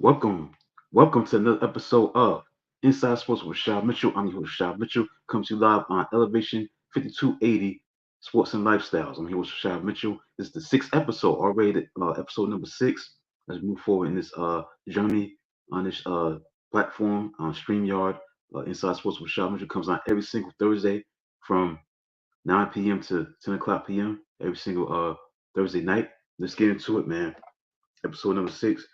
Welcome, welcome to another episode of Inside Sports with Rashad Mitchell. I'm your host, Rashad Mitchell, comes to you live on Elevation 5280 Sports and Lifestyles. I'm here with Rashad Mitchell. This is the sixth episode, already episode number six. Let's move forward in this journey on this platform on StreamYard. Inside Sports with Rashad Mitchell comes on every single Thursday from 9 p.m. to 10 o'clock p.m. every single Thursday night. Let's get into it, man. Episode number six.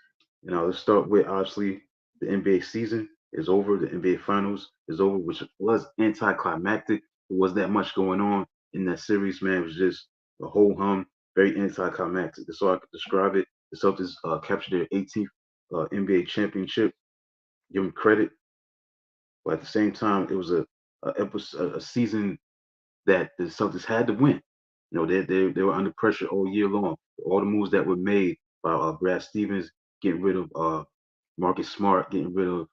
Let's start with obviously the NBA season is over. The NBA Finals is over, which was anticlimactic. There was that much going on in that series, man. It was just a whole hum, very anticlimactic. That's all I could describe it. The Celtics captured their 18th NBA championship. Give them credit, but at the same time, it was a season that the Celtics had to win. They were under pressure all year long. All the moves that were made by Brad Stevens, getting rid of Marcus Smart, getting rid of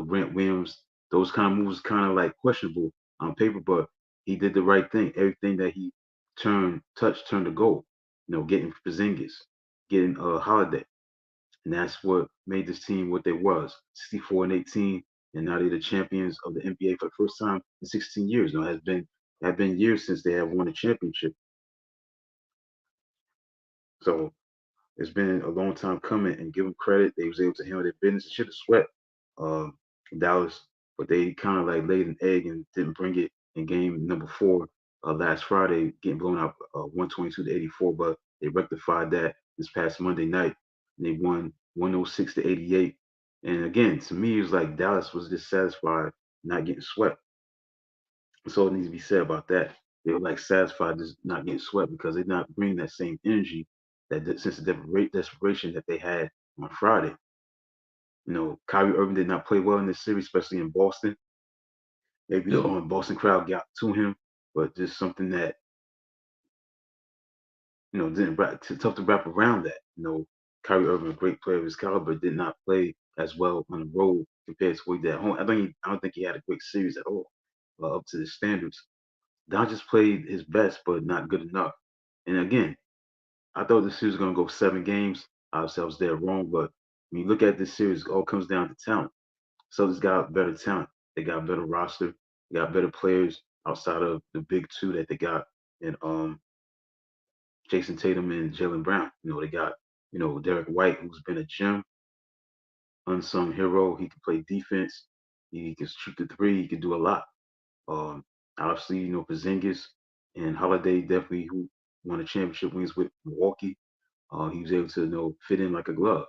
Grant Williams, those kind of moves kind of like questionable on paper, but he did the right thing. Everything that he turned to gold. Getting Porzingis, getting Holiday, and that's what made this team what they was. 64-18, and now they're the champions of the NBA for the first time in 16 years. It have been years since they have won a championship. So it's been a long time coming, and give them credit. They was able to handle their business. They should have swept uh, Dallas, but they kind of like laid an egg and didn't bring it in game number four last Friday, getting blown out 122 to 84. But they rectified that this past Monday night. And they won 106 to 88. And again, to me, it was like Dallas was dissatisfied not getting swept. That's all that needs to be said about that. They were like satisfied just not getting swept because they're not bringing that same energy, that sense of desperation that they had on Friday. Kyrie Irving did not play well in this series, especially in Boston. Maybe the Boston crowd got to him, but just something that didn't tough to wrap around that. Kyrie Irving, a great player of his caliber, did not play as well on the road compared to what he did at home. I don't think he had a great series at all, up to the standards. Don just played his best, but not good enough. And again, I thought this series was going to go 7 games. Obviously, I was there wrong, but when you look at this series, it all comes down to talent. Celtics got better talent. They got a better roster. They got better players outside of the big two that they got in Jason Tatum and Jalen Brown. They got Derek White, who's been a gem, unsung hero. He can play defense. He can shoot the three. He can do a lot. Um, Obviously, Porzingis and Holiday definitely who won a championship wins with Milwaukee. He was able to fit in like a glove,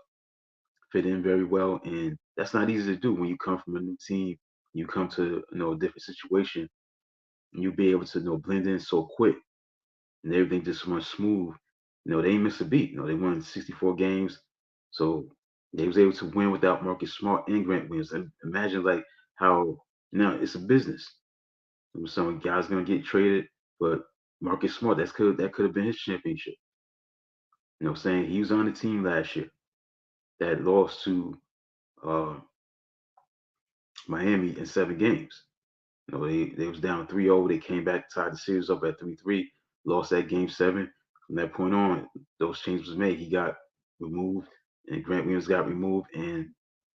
fit in very well, and that's not easy to do when you come from a new team. You come to a different situation, and you be able to blend in so quick, and everything just runs smooth. They ain't miss a beat. They won 64 games, so they was able to win without Marcus Smart and Grant Williams. And imagine like how now it's a business. Some guys gonna get traded, but Marcus Smart that could have been his championship. Saying he was on the team last year that lost to uh, Miami in 7 games. They was down 3-0. They came back, tied the series up at 3-3, lost that game seven. From that point on, those changes was made. He got removed, and Grant Williams got removed, and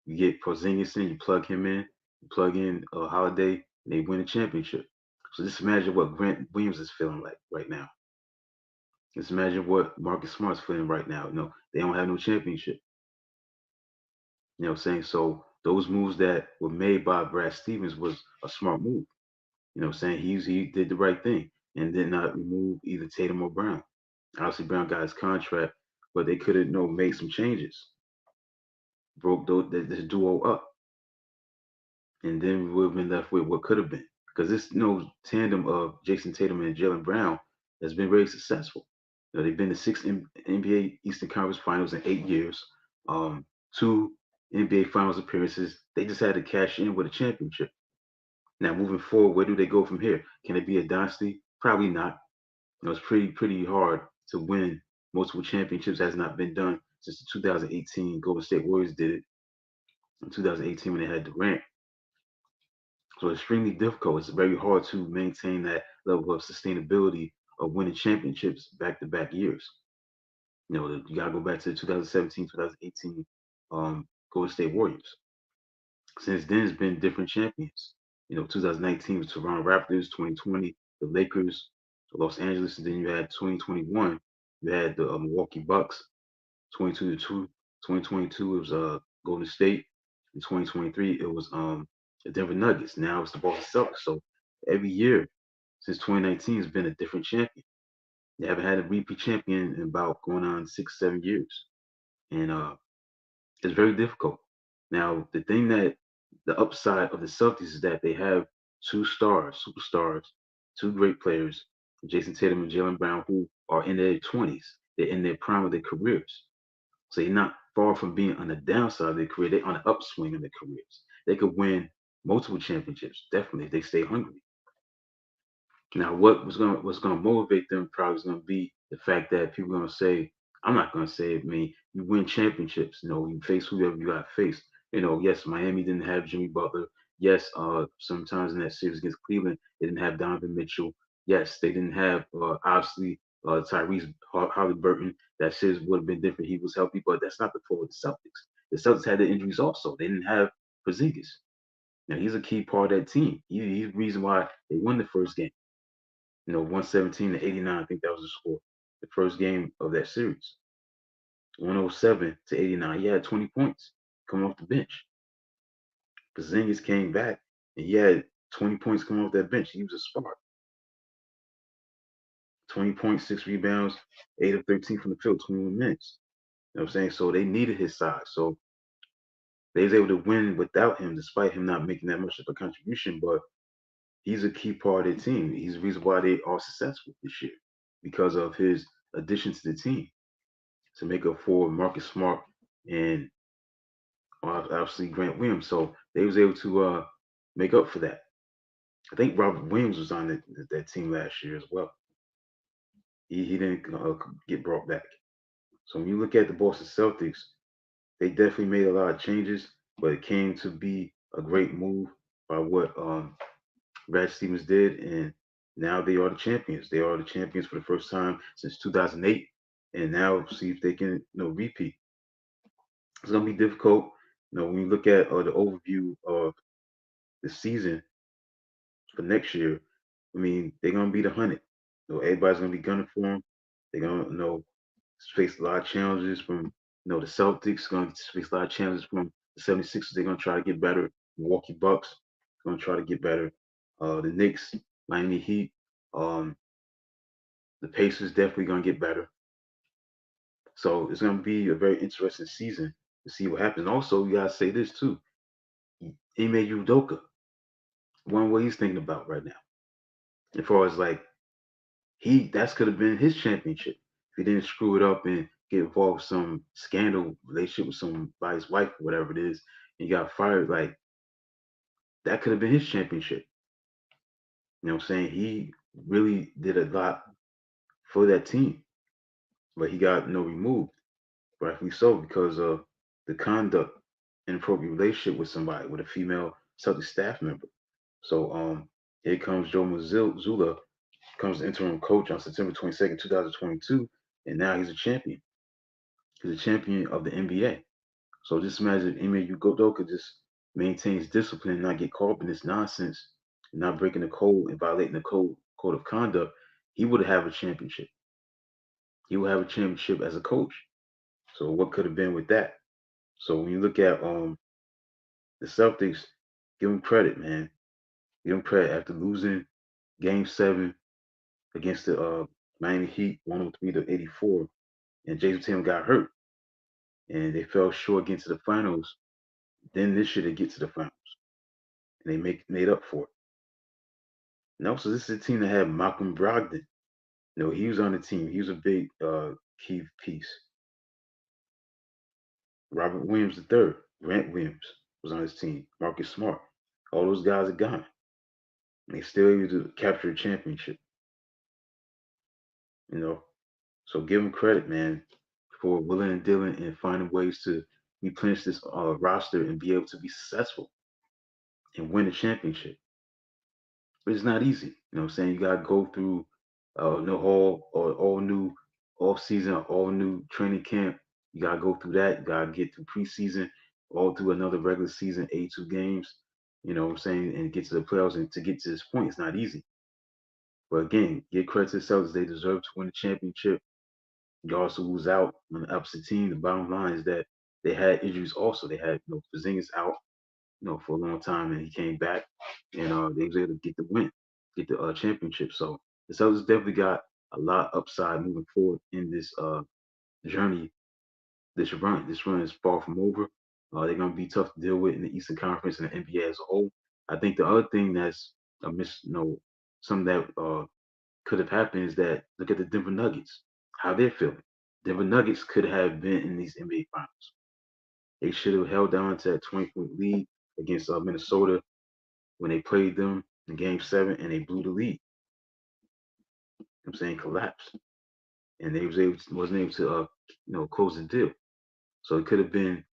you get Porzingis in, you plug him in, you plug in Holiday, and they win a championship. So just imagine what Grant Williams is feeling like right now. Just imagine what Marcus Smart's feeling right now. They don't have no championship. What I'm saying? So those moves that were made by Brad Stevens was a smart move. What I'm saying? He did the right thing and did not remove either Tatum or Brown. Obviously Brown got his contract, but they could have made some changes. Broke the duo up. And then we would have been left with what could have been. Because this tandem of Jason Tatum and Jalen Brown has been very successful. They've been to six NBA Eastern Conference Finals in 8 years, two NBA Finals appearances. They just had to cash in with a championship. Now, moving forward, where do they go from here? Can it be a dynasty? Probably not. It's pretty hard to win multiple championships. Has not been done since the 2018 Golden State Warriors did it in 2018 when they had Durant. So it's extremely difficult. It's very hard to maintain that level of sustainability of winning championships back to back years. You got to go back to the 2017, 2018 Golden State Warriors. Since then, it's been different champions. 2019 was Toronto Raptors, 2020 the Lakers, Los Angeles, and then you had 2021, you had the Milwaukee Bucks, 2022, 2022 it was Golden State, in 2023 it was the Denver Nuggets. Now it's the Boston Celtics. So every year since 2019 has been a different champion. They haven't had a repeat champion in about going on 6, 7 years, and it's very difficult. Now, the upside of the Celtics is that they have two stars, superstars, two great players, Jason Tatum and Jalen Brown, who are in their 20s. They're in their prime of their careers. So they're not far from being on the downside of their career. They're on the upswing of their careers. They could win multiple championships, definitely, if they stay hungry. Now, what's gonna motivate them probably is gonna be the fact that people are gonna say, I'm not gonna say it. I mean, you win championships. You face whoever you got to face. Yes, Miami didn't have Jimmy Butler. Yes, sometimes in that series against Cleveland, they didn't have Donovan Mitchell. Yes, they didn't have obviously Tyrese Halliburton. That series would have been different. He was healthy, but that's not the fault of the Celtics. The Celtics had their injuries also. They didn't have Porzingis. Now he's a key part of that team. He's the reason why they won the first game. 117 to 89, I think that was the score. The first game of that series. 107 to 89. He had 20 points coming off the bench. Porzingis came back and he had 20 points coming off that bench. He was a spark. 20 points, 6 rebounds, 8 of 13 from the field, 21 minutes. You know what I'm saying? So they needed his size. So they was able to win without him, despite him not making that much of a contribution. But he's a key part of the team. He's the reason why they are successful this year because of his addition to the team to make up for Marcus Smart and obviously Grant Williams. So they was able to make up for that. I think Robert Williams was on that team last year as well. He didn't get brought back. So when you look at the Boston Celtics, they definitely made a lot of changes, but it came to be a great move by what Brad Stevens did, and now they are the champions. They are the champions for the first time since 2008, and now see if they can repeat. It's gonna be difficult. When you look at the overview of the season for next year, I mean they're gonna be the hunted. Everybody's gonna be gunning for them. They're gonna face a lot of challenges from the Celtics. Gonna face a lot of challenges from the 76ers. They're gonna try to get better. Milwaukee Bucks gonna try to get better. The Knicks, Miami Heat, um, the Pacers definitely gonna get better. So it's gonna be a very interesting season to see what happens. Also, you gotta say this too. Ime Udoka, one what he's thinking about right now. As far as like that could have been his championship if he didn't screw it up and get involved with some scandal relationship with somebody's wife or whatever it is, and he got fired. Like that could have been his championship. You know what I'm saying? He really did a lot for that team, but he got removed, rightfully so, because of the conduct, inappropriate relationship with somebody, with a female Celtic staff member. So here comes Joe Mazzulla, becomes the interim coach on September 22nd, 2022, and now he's a champion. He's a champion of the NBA. So just imagine Ime Udoka just maintains discipline, not get caught up in this nonsense, not breaking the code and violating the code of conduct. He would have a championship. He would have a championship as a coach. So what could have been with that? So when you look at the Celtics, give them credit, man. Give them credit after losing Game 7 against the Miami Heat, 103 to 84, and Jason Tatum got hurt, and they fell short getting to the finals. Then this year they get to the finals, and they made up for it. And also, this is a team that had Malcolm Brogdon. He was on the team. He was a big key piece. Robert Williams III, Grant Williams was on his team. Marcus Smart. All those guys are gone. And they still able to capture a championship. So give them credit, man, for willing and dealing and finding ways to replenish this roster and be able to be successful and win a championship. But it's not easy. You know what I'm saying? You gotta go through all new off season, all new training camp. You gotta go through that. You gotta get through preseason, all through another regular season, 82 games. You know what I'm saying, and get to the playoffs, and to get to this point, it's not easy. But again, give credit to the Celtics; they deserve to win the championship. Regardless of who's out on the opposite team, the bottom line is that they had injuries. Also, they had Porzingis out, for a long time, and he came back, and they was able to get the win, get the championship. So the Celtics definitely got a lot of upside moving forward in this journey. This run is far from over. They're gonna be tough to deal with in the Eastern Conference and the NBA as a whole. I think the other thing that's a something that could have happened is that look at the Denver Nuggets, how they're feeling. Denver Nuggets could have been in these NBA finals. They should have held on to that 20-point lead against Minnesota when they played them in Game 7, and they blew the lead. I'm saying collapsed, and they wasn't able to close the deal. So it could have been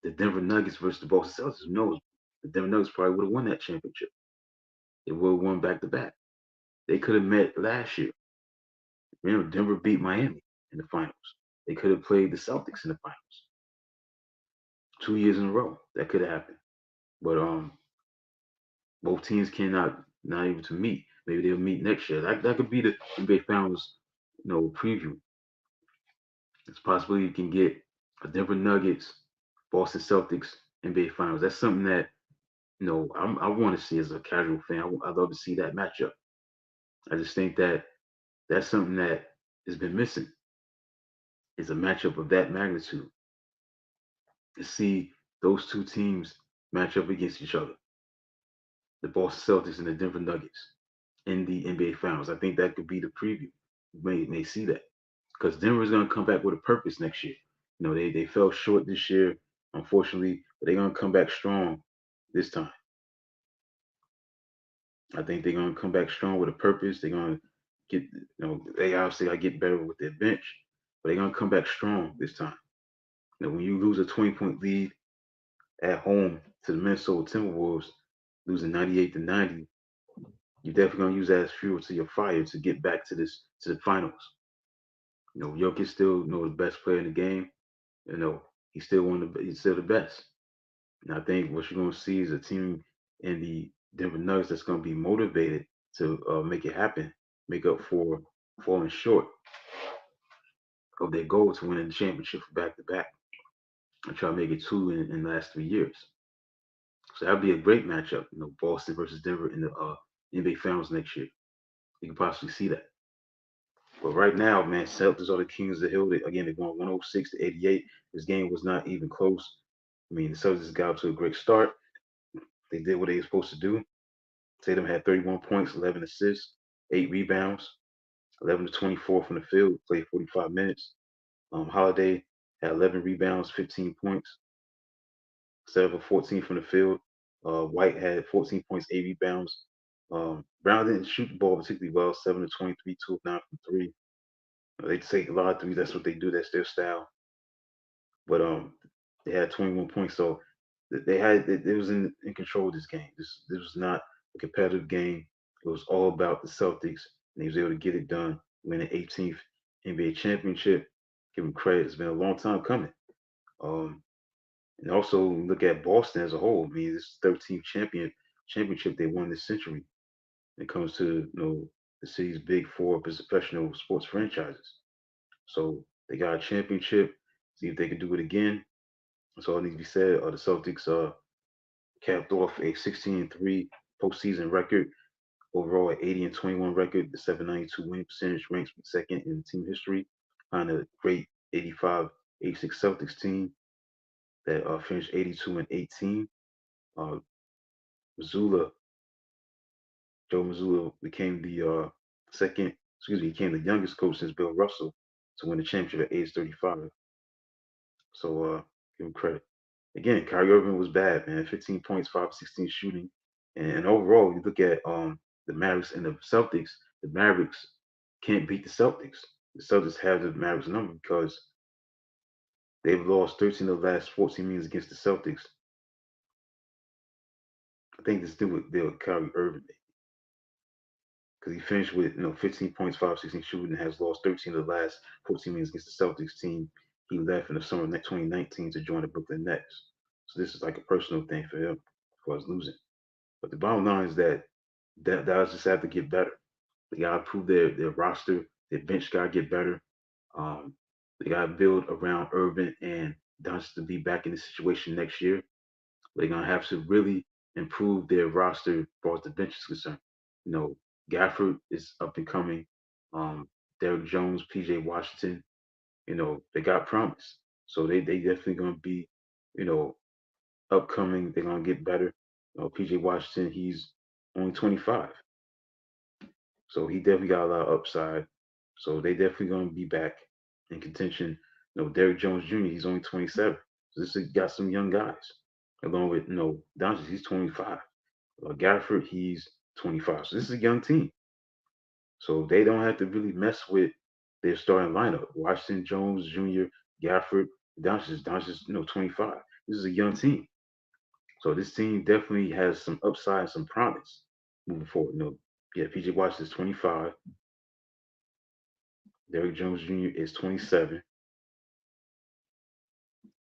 the Denver Nuggets versus the Boston Celtics. Who knows? The Denver Nuggets probably would have won that championship. They would have won back to back. They could have met last year. Remember, Denver beat Miami in the finals. They could have played the Celtics in the finals 2 years in a row. That could have happened. But both teams cannot not able to meet. Maybe they'll meet next year. That could be the NBA Finals, preview. It's possible you can get a Denver Nuggets, Boston Celtics NBA Finals. That's something that I want to see as a casual fan. I'd love to see that matchup. I just think that that's something that has been missing. Is a matchup of that magnitude to see those two teams match up against each other, the Boston Celtics and the Denver Nuggets in the NBA Finals. I think that could be the preview. You may see that because Denver is going to come back with a purpose next year. They fell short this year, unfortunately, but they're going to come back strong this time. I think they're going to come back strong with a purpose. They're going to get, they obviously got to get better with their bench, but they're going to come back strong this time. When you lose a 20-point lead at home to the Minnesota Timberwolves, losing 98-90, you're definitely gonna use that as fuel to your fire to get back to the finals. Jokic still the best player in the game. He's still the best. And I think what you're gonna see is a team in the Denver Nuggets that's gonna be motivated to make it happen, make up for falling short of their goal to win the championship back to back, and try to make it two in the last 3 years. So that'd be a great matchup, Boston versus Denver in the NBA Finals next year. You can possibly see that. But right now, man, Celtics are the kings of the hill. Again, they're going 106-88. This game was not even close. I mean, the Celtics got off to a great start. They did what they were supposed to do. Tatum had 31 points, 11 assists, 8 rebounds, 11 to 24 from the field, played 45 minutes. Holiday had 11 rebounds, 15 points, 7 of 14 from the field. White had 14 points, 8 rebounds. Brown didn't shoot the ball particularly well, 7 to 23, 2 of 9 from 3. They take a lot of threes. That's what they do. That's their style. But they had 21 points, so they was in control of this game. This was not a competitive game. It was all about the Celtics, and they was able to get it done, win the 18th NBA championship. Give them credit. It's been a long time coming. Um, and also look at Boston as a whole. I mean, this is 13th championship they won this century. When it comes to the city's big four professional sports franchises. So they got a championship. See if they can do it again. That's all needs to be said. The Celtics capped off a 16-3 postseason record. Overall, an 80-21 record. The 792 win percentage ranks second in team history, behind a great 85-86 Celtics team that finished 82-18. Uh, Missoula, Joe Mazzulla became the became the youngest coach since Bill Russell to win the championship at age 35. So give him credit. Again, Kyrie Irving was bad, man. 15 points, 5 of 16 shooting. And overall, you look at the Mavericks and the Celtics, the Mavericks can't beat the Celtics. The Celtics have the Mavericks number because they've lost 13 of the last 14 meetings against the Celtics. I think this do with Kyrie Irving because he finished with 15 points, 5 of 16 shooting, and has lost 13 of the last 14 meetings against the Celtics team. He left in the summer of 2019 to join the Brooklyn Nets. So this is like a personal thing for him for us losing. But the bottom line is that Dallas just have to get better. They gotta improve their roster. Their bench gotta get better. Um, they gotta build around Urban and Doncic to be back in the situation next year. They're gonna have to really improve their roster as far as the bench is concerned. You know, Gafford is up and coming. Um, Derrick Jones, PJ Washington, they got promise. So they definitely gonna be, you know, upcoming. They're gonna get better. PJ Washington, he's only 25. So he definitely got a lot of upside. So they definitely gonna be back in contention. Derrick Jones Jr. He's only 27. So this has got some young guys. Along with Doncic, he's 25. Gafford, he's 25. So this is a young team. So they don't have to really mess with their starting lineup. Washington Jones Jr., Gafford, Doncic, 25. This is a young team. So this team definitely has some upside and some promise moving forward. Yeah, PJ Washington is 25. Derrick Jones Jr. is 27.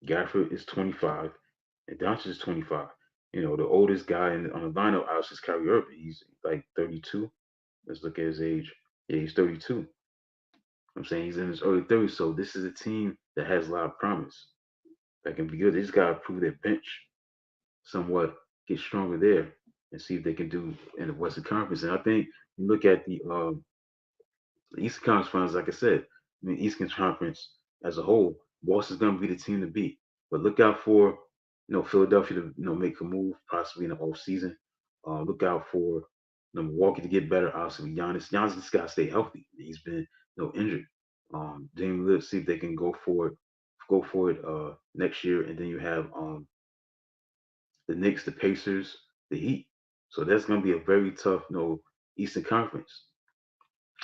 Gafford is 25. And Doncic is 25. The oldest guy on the lineup obviously is Kyrie Irving. He's like 32. Let's look at his age. Yeah, he's 32. I'm saying he's in his early 30s. So this is a team that has a lot of promise that can be good. They just got to prove their bench somewhat, get stronger there, and see if they can do in the Western Conference. And I think you look at the Eastern Conference Finals, like I said, Eastern Conference as a whole, Boston's going to be the team to beat. But look out for, Philadelphia to, make a move possibly in the off season. Look out for Milwaukee to get better. Obviously, Giannis. Giannis just got to stay healthy. He's been, injured. Then let's see if they can go for it next year. And then you have the Knicks, the Pacers, the Heat. So that's going to be a very tough, Eastern Conference.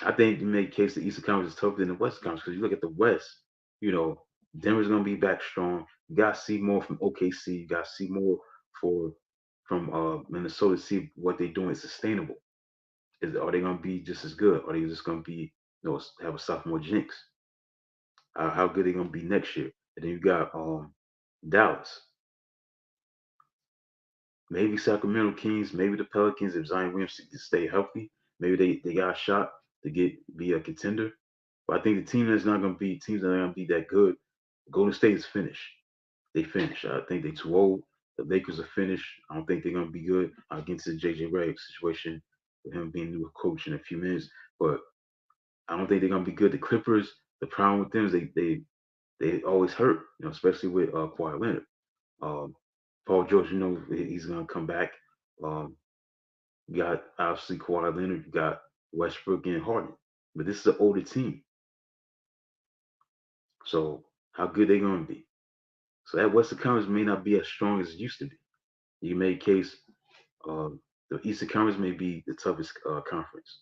I think you make case the Eastern Conference is tougher than the Western Conference because you look at the West, you know, Denver's gonna be back strong. You got to see more from OKC. You got to see more for from Minnesota to see what they're doing is sustainable. Are they gonna be just as good? Are they just gonna be have a sophomore jinx? How good are they gonna be next year? And then you got Dallas, maybe Sacramento Kings, maybe the Pelicans if Zion Williamson can stay healthy. Maybe they got a shot to be a contender. But I think the teams that are not gonna be that good. Golden State is finished. They finished. I think they're too old. The Lakers are finished. I don't think they're gonna be good. I'll get into the JJ Redick situation with him being new coach in a few minutes. But I don't think they're gonna be good. The Clippers, the problem with them is they always hurt, especially with Kawhi Leonard. Um, Paul George, he's gonna come back. Um, you got obviously Kawhi Leonard, you got Westbrook and Harden. But this is an older team. So how good they gonna be? So that Western Conference may not be as strong as it used to be. You made case the Eastern Conference may be the toughest conference.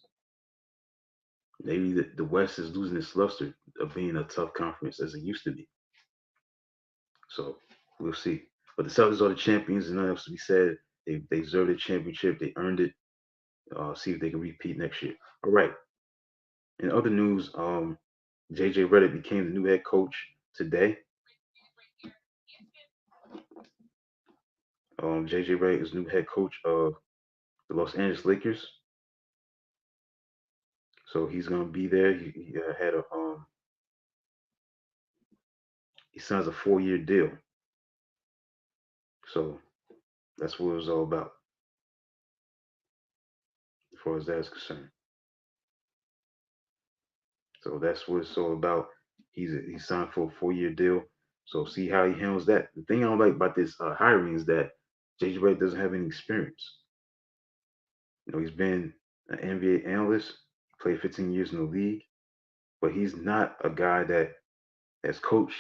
Maybe the West is losing its luster of being a tough conference as it used to be. So we'll see. But the Celtics are the champions, and nothing else to be said. They deserve the championship. They earned it. See if they can repeat next year. All right. In other news, JJ Redick became the new head coach today. JJ Redick is new head coach of the Los Angeles Lakers. So he's gonna be there. He signs a 4-year deal. So that's what it was all about, as far as that's concerned. So that's what it's all about. He signed for a 4-year deal. So see how he handles that. The thing I don't like about this hiring is that JJ Redick doesn't have any experience. He's been an NBA analyst, played 15 years in the league, but he's not a guy that has coached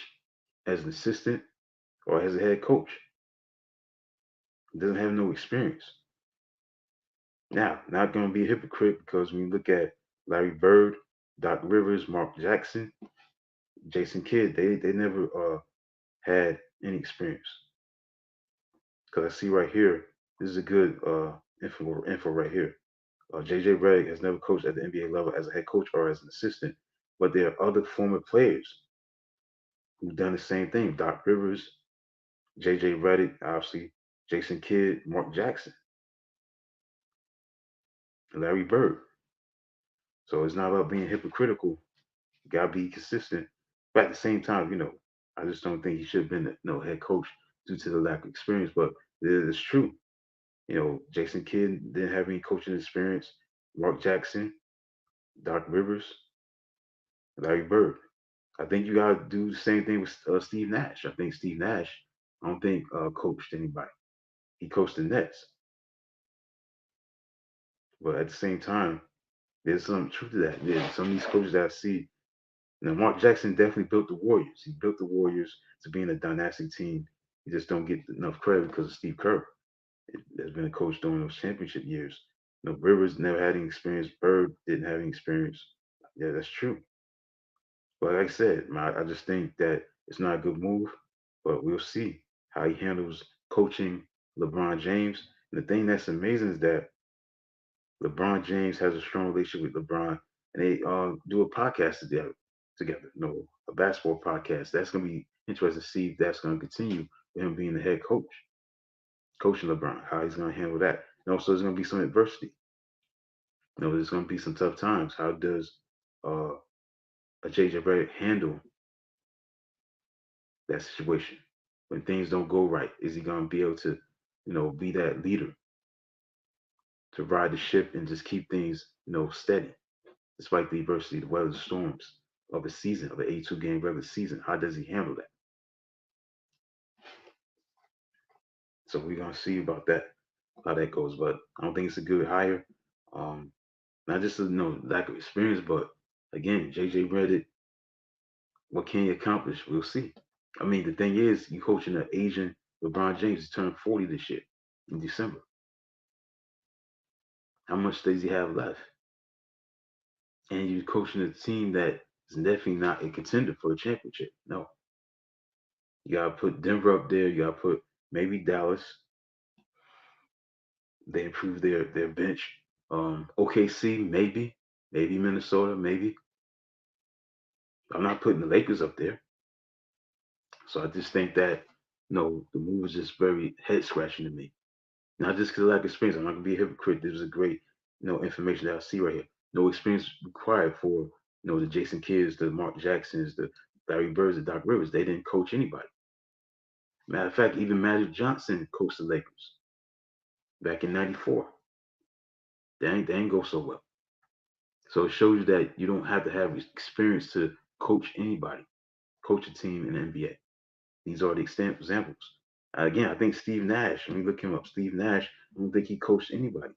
as an assistant or as a head coach. He doesn't have no experience. Now, not going to be a hypocrite because when you look at Larry Bird, Doc Rivers, Mark Jackson, Jason Kidd, they never had any experience. Because I see right here, this is a good info right here. JJ Redick has never coached at the NBA level as a head coach or as an assistant, but there are other former players who've done the same thing. Doc Rivers, JJ Redick, obviously, Jason Kidd, Mark Jackson, Larry Bird. So it's not about being hypocritical. You gotta be consistent. But at the same time, I just don't think he should have been head coach due to the lack of experience. But it is true. Jason Kidd didn't have any coaching experience. Mark Jackson, Doc Rivers, Larry Bird. I think you gotta do the same thing with Steve Nash. I think Steve Nash, I don't think coached anybody. He coached the Nets. But at the same time, there's some truth to that. There's some of these coaches that I see. Now, Mark Jackson definitely built the Warriors. He built the Warriors to being a dynastic team. He just don't get enough credit because of Steve Kerr. Has been a coach during those championship years. Rivers never had any experience. Bird didn't have any experience. Yeah, that's true. But like I said, I just think that it's not a good move. But we'll see how he handles coaching LeBron James. And the thing that's amazing is that LeBron James has a strong relationship with LeBron, and they do a podcast together. Together, a basketball podcast. That's gonna be interesting to see if that's gonna continue with him being the head coach, coaching LeBron. How he's gonna handle that. And also, there's gonna be some adversity. There's gonna be some tough times. How does uh, a JJ Redick handle that situation when things don't go right? Is he gonna be able to, be that leader to ride the ship and just keep things, steady? Despite the adversity, the weather, the storms of a season, of an 82 game regular season. How does he handle that? So we're gonna see about that, how that goes. But I don't think it's a good hire. Um, Not just lack of experience, but again, JJ Redick, what can he accomplish? We'll see. I mean, the thing is, you coaching an Asian LeBron James. He turned 40 this year in December. How much does he have left? And you're coaching a team that is definitely not a contender for a championship. No, you gotta put Denver up there. You gotta put maybe Dallas. They improve their bench. OKC maybe Minnesota, maybe. I'm not putting the Lakers up there. So I just think that the move is just very head scratching to me. Not just because of lack of experience. I'm not gonna be a hypocrite. This is a great information that I see right here. No experience required for the Jason Kidds, the Mark Jacksons, the Larry Birds, the Doc Rivers. They didn't coach anybody. Matter of fact, even Magic Johnson coached the Lakers back in '94. They ain't go so well. So it shows you that you don't have to have experience to coach anybody, coach a team in the NBA. These are the examples. Again, I think Steve Nash, let me look him up. Steve Nash, I don't think he coached anybody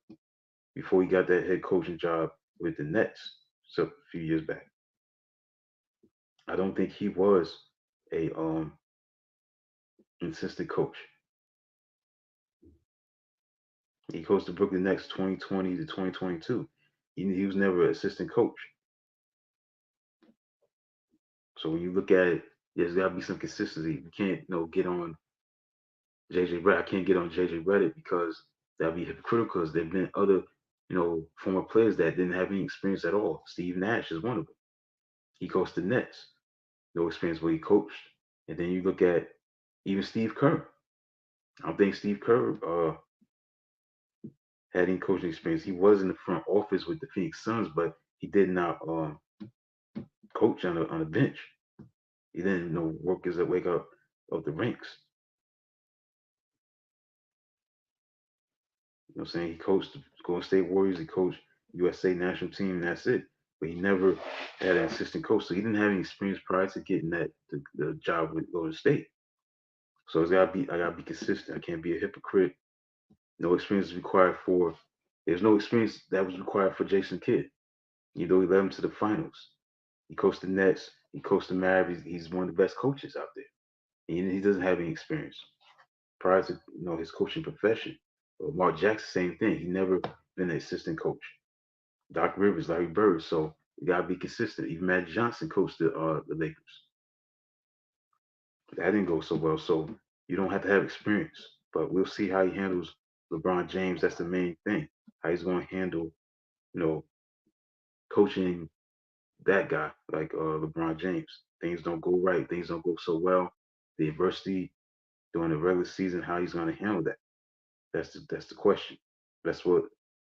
before he got that head coaching job with the Nets so a few years back. I don't think he was a assistant coach. He coached the Brooklyn Nets 2020 to 2022. He was never an assistant coach. So when you look at it, there's got to be some consistency. You can't, get on JJ Redick. I can't get on JJ Redick because that'd be hypocritical. Because there've been other, former players that didn't have any experience at all. Steve Nash is one of them. He coached the Nets, no experience where he coached. And then you look at even Steve Kerr. I don't think Steve Kerr had any coaching experience. He was in the front office with the Phoenix Suns, but he did not coach on a bench. He didn't work his way up the ranks. You know what I'm saying? He coached the Golden State Warriors, he coached USA national team, and that's it. But he never had an assistant coach, so he didn't have any experience prior to getting the job with Golden State. So I gotta be consistent. I can't be a hypocrite. No experience is required for. There's no experience that was required for Jason Kidd. He led him to the finals. He coached the Nets. He coached the Mavericks. He's one of the best coaches out there. He doesn't have any experience prior to his coaching profession. But Mark Jackson, same thing. He never been an assistant coach. Doc Rivers, Larry Bird. So you gotta be consistent. Even Magic Johnson coached the Lakers. That didn't go so well. So you don't have to have experience. But we'll see how he handles LeBron James. That's the main thing. How he's going to handle, you know, coaching that guy like LeBron James. Things don't go right. Things don't go so well. The adversity. during the regular season, how he's going to handle that. That's the question. That's what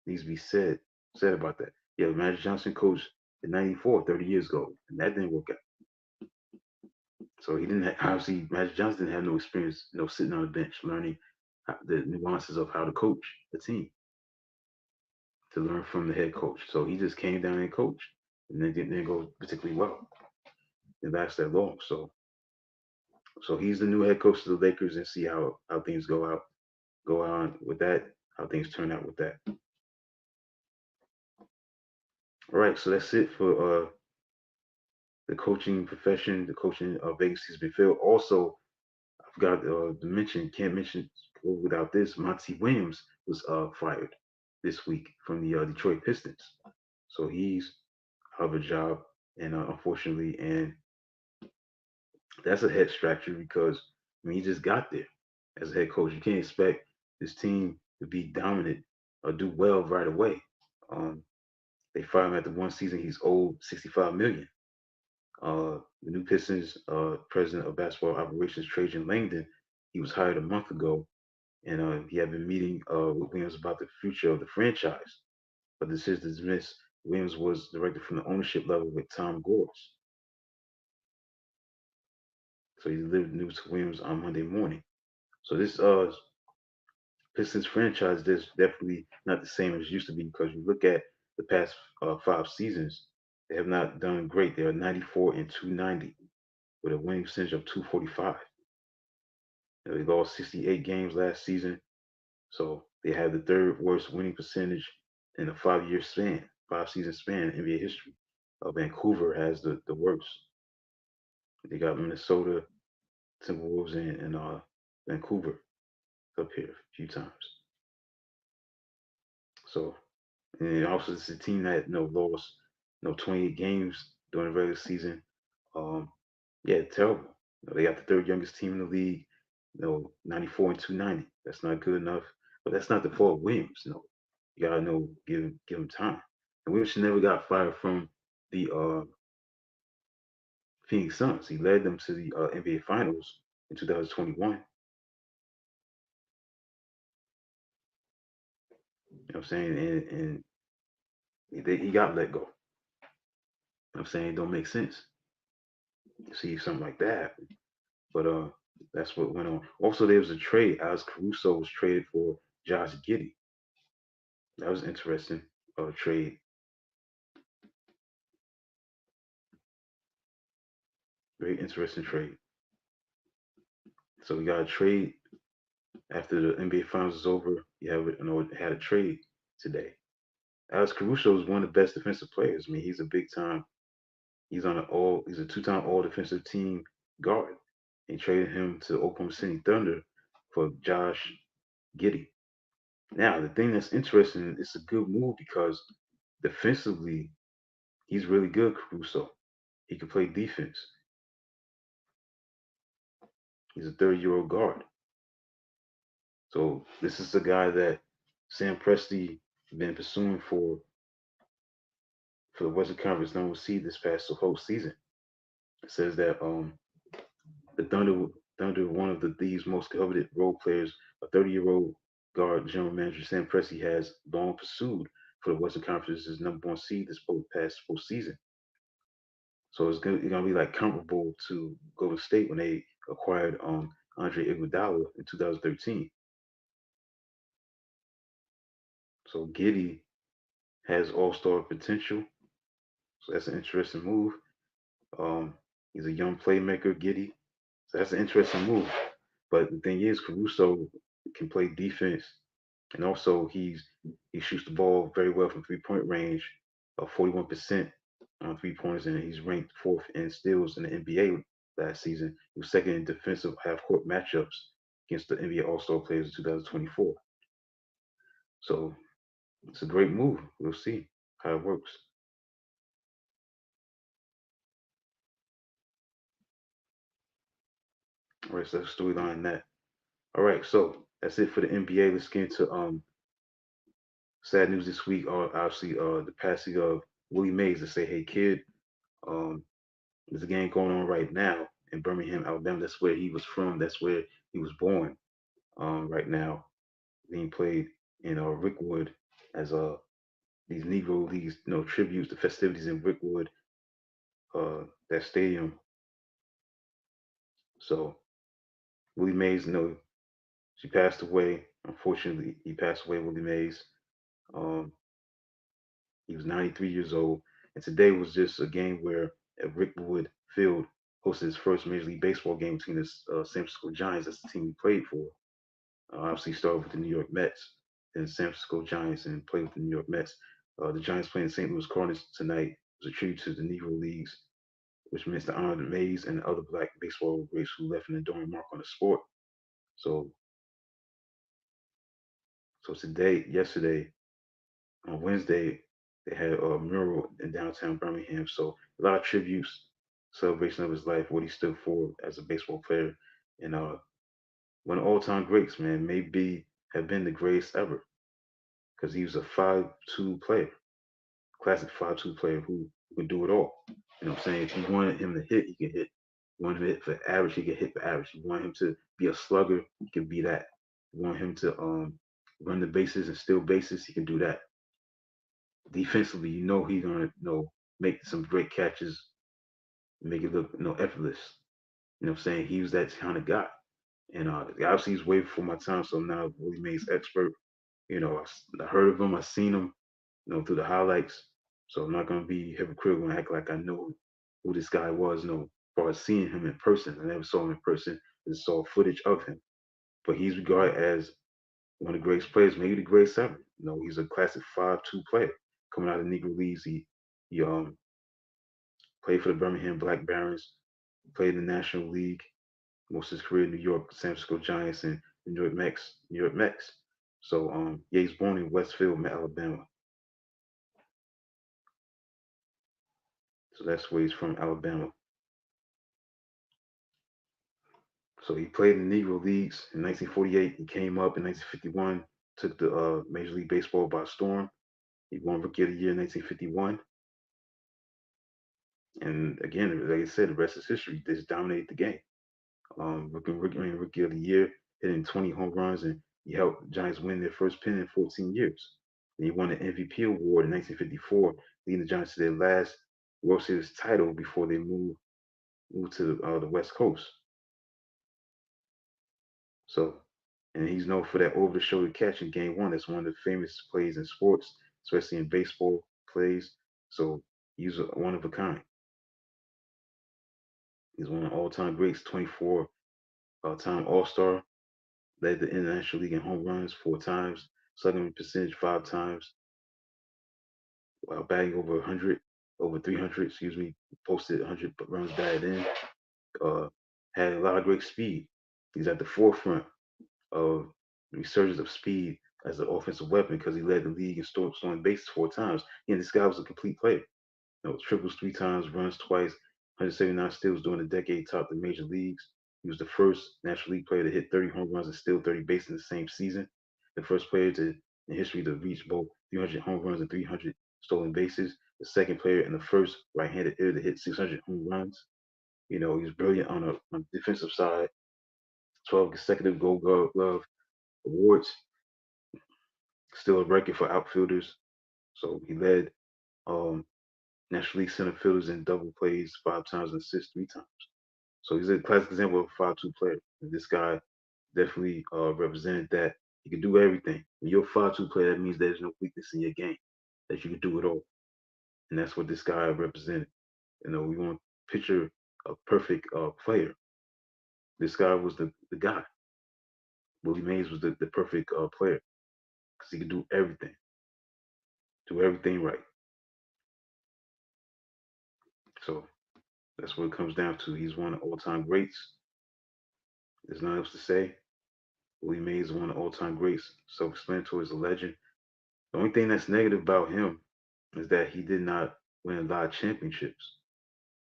needs to be said about that. Yeah, Magic Johnson coached in '94, 30 years ago, and that didn't work out. So he didn't obviously Magic Johnson didn't have no experience, sitting on the bench learning the nuances of how to coach the team to learn from the head coach. So he just came down and coached, and then didn't go particularly well. It lasted that long. So he's the new head coach of the Lakers, and see how things go on with that, how things turn out with that. All right, so that's it for the coaching profession, the coaching vacancies been filled. Also, I forgot to mention, can't mention without this. Monty Williams was fired this week from the Detroit Pistons, so he's out of a job, and unfortunately, and that's a head scratcher because he just got there as a head coach. You can't expect this team to be dominant or do well right away. Um, they fired him after one season. He's owed 65 million. The new Pistons president of basketball operations, Trajan Langdon, he was hired a month ago, and he had been meeting with Williams about the future of the franchise. But the decision to dismiss Williams was directed from the ownership level with Tom Gores. So he delivered news to Williams on Monday morning. So this Pistons franchise is definitely not the same as it used to be because you look at the past 5 seasons, they have not done great. They are 94 and 290 with a winning percentage of 245. They lost 68 games last season, so they have the third worst winning percentage in a 5-year span, 5-season span in NBA history. Vancouver has the worst. They got Minnesota, Timberwolves, and Vancouver up here a few times. So, and also it's a team that lost 28 games during the regular season. Um, yeah, terrible. They got the third youngest team in the league. 94 and 290. That's not good enough. But that's not the fault of Williams. You gotta give him time. And Williams never got fired from the Phoenix Suns. He led them to the NBA Finals in 2021. You know what I'm saying? And he got let go. I'm saying it don't make sense. You see something like that. But that's what went on. Also, there was a trade. Alex Caruso was traded for Josh Giddey. That was interesting. Trade. Very interesting trade. So we got a trade after the NBA Finals is over. You have had a trade today. Alex Caruso is one of the best defensive players. I mean, he's a big time. He's a two-time All Defensive Team guard. They traded him to Oklahoma City Thunder for Josh Giddey. Now, the thing that's interesting, it's a good move because defensively, he's really good, Caruso. He can play defense. He's a 30-year-old guard. So this is the guy that Sam Presti been pursuing for the Western Conference number seed this past whole season. It says that the Thunder, one of the league's most coveted role players, a 30-year-old guard general manager Sam Presti has long pursued for the Western Conference's number one seed this past postseason. So it's gonna be like comparable to Golden State when they acquired Andre Iguodala in 2013. So Giddey has all-star potential. So that's an interesting move. Um, he's a young playmaker, Giddey. So that's an interesting move. But the thing is, Caruso can play defense, and also he shoots the ball very well from 3-point range, 41% on 3 pointers, and he's ranked fourth in steals in the NBA last season. He was second in defensive half-court matchups against the NBA All-Star players in 2024. So it's a great move. We'll see how it works. All right, so that's storyline that. All right, so that's it for the NBA. Let's get into sad news this week. Obviously, the passing of Willie Mays. To say, hey kid, there's a game going on right now, in Birmingham, Alabama. That's where he was from. That's where he was born. Right now, being played in Rickwood as these Negro Leagues, tributes, the festivities in Rickwood, that stadium. So Willie Mays, she passed away. Unfortunately, he passed away. Willie Mays. Um, he was 93 years old, and today was just a game where at Rickwood Field hosted his first Major League Baseball game between the San Francisco Giants. That's the team he played for. Obviously, started with the New York Mets, then San Francisco Giants, and played with the New York Mets. The Giants playing the St. Louis Cardinals tonight. It was a tribute to the Negro Leagues, which meant to honor the Mays and the other black baseball greats who left an enduring mark on the sport. So, so yesterday, on Wednesday, they had a mural in downtown Birmingham. So a lot of tributes, celebration of his life, what he stood for as a baseball player, and one of all-time greats, man, maybe have been the greatest ever because he was a 5-2 player, classic 5-2 player who could do it all. You know what I'm saying? If you wanted him to hit, he could hit. You wanted him to hit for average, he could hit for average. You want him to be a slugger, he could be that. You want him to run the bases and steal bases, he can do that. Defensively, he's gonna make some great catches, make it look effortless. You know what I'm saying? He was that kind of guy. And obviously he's way before my time, so I'm now Willie Mays expert. I heard of him, I seen him, through the highlights. So I'm not gonna be hypocritical and act like I know who this guy was, as far as seeing him in person. I never saw him in person, I just saw footage of him. But he's regarded as one of the greatest players, maybe the greatest ever. He's a classic 5-2 player coming out of the Negro Leagues. He played for the Birmingham Black Barons, played in the National League most of his career in New York, San Francisco Giants, and New York Mets. New York Mets. So yeah, he's born in Westfield, Alabama. So that's where he's from, Alabama. So he played in the Negro Leagues in 1948. He came up in 1951, took the Major League Baseball by storm. He won Rookie of the Year in 1951. And again, like I said, the rest is history. They just dominated the game. Rookie of the Year, hitting 20 home runs, and he helped the Giants win their first pennant in 14 years. And he won the MVP award in 1954, leading the Giants to their last World Series title before they moved to the West Coast. So, and he's known for that over-the-shoulder catch in Game One. That's one of the famous plays in sports, especially in baseball plays. So he's one of a kind. He's one of all-time greats, 24-time All-Star, led the International League in home runs 4 times, slugging percentage 5 times, while batting over 100, over 300, excuse me, posted 100 runs batted in. Had a lot of great speed. He's at the forefront of the resurgence of speed as an offensive weapon because he led the league in stolen bases 4 times. And this guy was a complete player. Triples 3 times, runs twice, 179 steals during the decade, topped the major leagues. He was the first National League player to hit 30 home runs and steal 30 bases in the same season. The first player in history to reach both 300 home runs and 300 stolen bases. The second player and the first right-handed hitter to hit 600 home runs. He was brilliant on the defensive side. 12 consecutive Gold Glove awards, still a record for outfielders. So he led National League center fielders in double plays 5 times and assists 3 times. So he's a classic example of a 5-2 player. And this guy definitely represented that he could do everything. When you're a 5-2 player, that means there's no weakness in your game, that you can do it all. And that's what this guy represented. We want to picture a perfect player. This guy was the guy. Willie Mays was the perfect player because he could do everything right. So that's what it comes down to. He's one of all-time greats. There's nothing else to say. Willie Mays is one of all-time greats. Self-explanatory, is a legend. The only thing that's negative about him is that he did not win a lot of championships.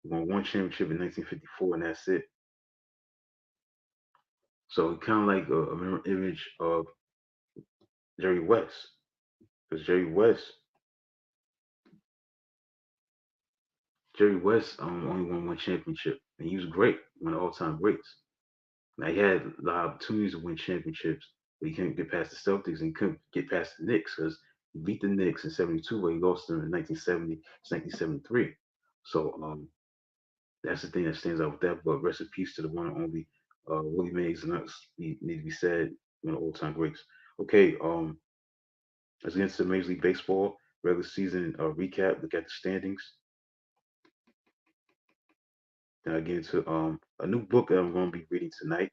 He won one championship in 1954, and that's it. So kind of like a mirror image of Jerry West, because Jerry West only won one championship and he was great, one of the all-time greats. Now he had a lot of opportunities to win championships, but he couldn't get past the Celtics and he couldn't get past the Knicks because he beat the Knicks in '72, but he lost them in 1970 to 1973. So that's the thing that stands out with that. But rest in peace to the one and only Willie Mays, and that's need to be said, one of the all-time greats. Okay, let's get into Major League Baseball regular season recap. Look at the standings. Then I get into a new book that I'm going to be reading tonight.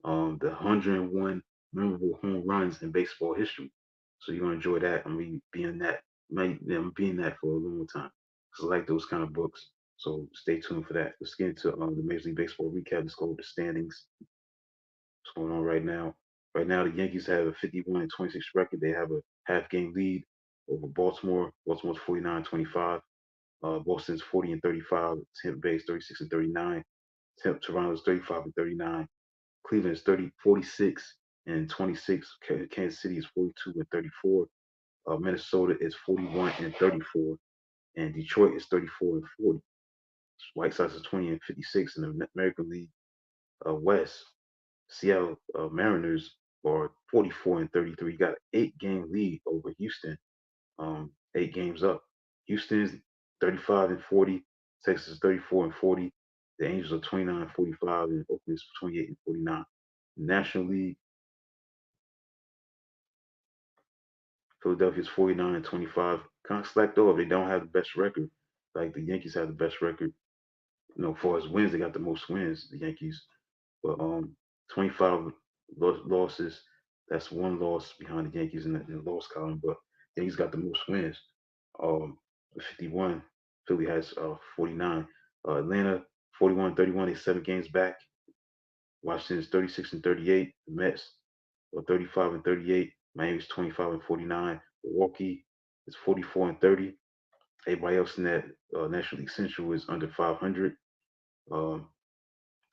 The 101 memorable home runs in baseball history. So you're gonna enjoy that. I'm gonna be in that. I'm being that for a long time. Cause I like those kind of books. So stay tuned for that. Let's get into the Major League Baseball recap. Let's go over the standings. What's going on right now? Right now, the Yankees have a 51 and 26 record. They have a half game lead over Baltimore. Baltimore's 49-25. Boston's 40 and 35. Tampa Bay's 36 and 39. Toronto's 35 and 39. Cleveland is 46 and 26. Kansas City is 42 and 34. Minnesota is 41 and 34. And Detroit is 34 and 40. White Sox is 20 and 56 in the American League West. Seattle Mariners are 44 and 33. Got an 8 game lead over Houston. 8 games up. Houston's 35 and 40. Texas is 34 and 40. The Angels are 29 and 45, and Oakland is 28 and 49. National League, Philadelphia's 49 and 25. Kind of slacked off. They don't have the best record. Like the Yankees have the best record. As far as wins, they got the most wins, the Yankees. But 25 losses. That's one loss behind the Yankees in the loss column. But Yankees got the most wins. 51. Philly has 49. Atlanta 41-31. They 7 games back. Washington's 36 and 38. The Mets are 35 and 38. Miami's 25 and 49. Milwaukee is 44 and 30. Everybody else in that National League Central is under 500. Um,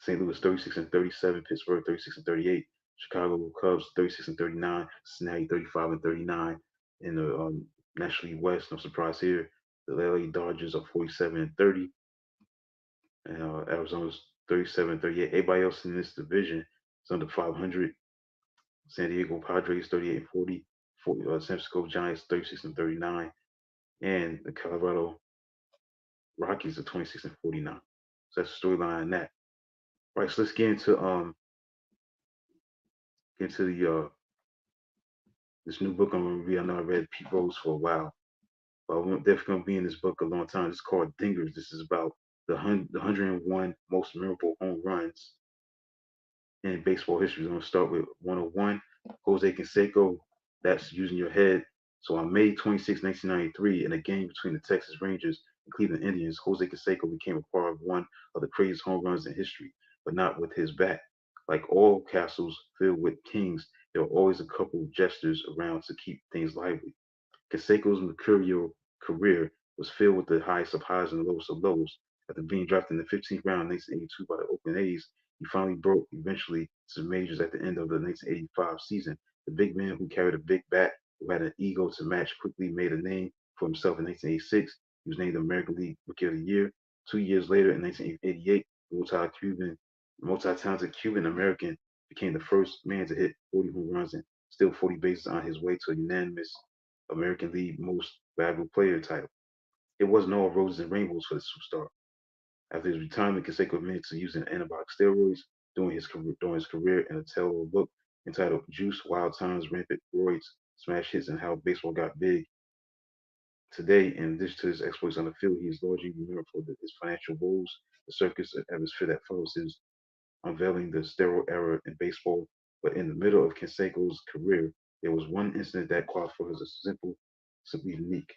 St. Louis 36 and 37. Pittsburgh 36 and 38. Chicago Cubs 36 and 39. Cincinnati 35 and 39. In the National League West, no surprise here. The LA Dodgers are 47 and 30. And Arizona's 37 and 38. Everybody else in this division is under 500. San Diego Padres 38 and 40. San Francisco Giants 36 and 39. And the Colorado Rockies are 26 and 49. So that's the storyline on that. All right, so let's get into the this new book I'm gonna read. I know I read Pete Rose for a while, but I'm definitely gonna be in this book a long time. It's called Dingers. This is about the 101 most memorable home runs in baseball history. I'm going to start with 101. Jose Canseco, that's using your head. So on May 26, 1993, in a game between the Texas Rangers and Cleveland Indians, Jose Canseco became a part of one of the craziest home runs in history, but not with his bat. Like all castles filled with kings, there were always a couple of jesters around to keep things lively. Canseco's mercurial career was filled with the highest of highs and lowest of lows. After being drafted in the 15th round in 1982 by the Oakland A's, he finally broke eventually to the majors at the end of the 1985 season. The big man who carried a big bat, who had an ego to match, quickly made a name for himself in 1986. He was named the American League Rookie of the Year. 2 years later, in 1988, the multi-talented Cuban American became the first man to hit 40 home runs and steal 40 bases on his way to a unanimous American League Most Valuable Player title. It wasn't all roses and rainbows for the superstar. After his retirement, Canseco admitted to using anabolic steroids during his career in a tell-all book entitled "Juice: Wild Times, Rampant Roids, Smash Hits, and How Baseball Got Big." Today, in addition to his exploits on the field, he is largely remembered for his financial woes, the circus atmosphere that follows his unveiling the steroid era in baseball. But in the middle of Canseco's career, there was one incident that qualified as simply unique.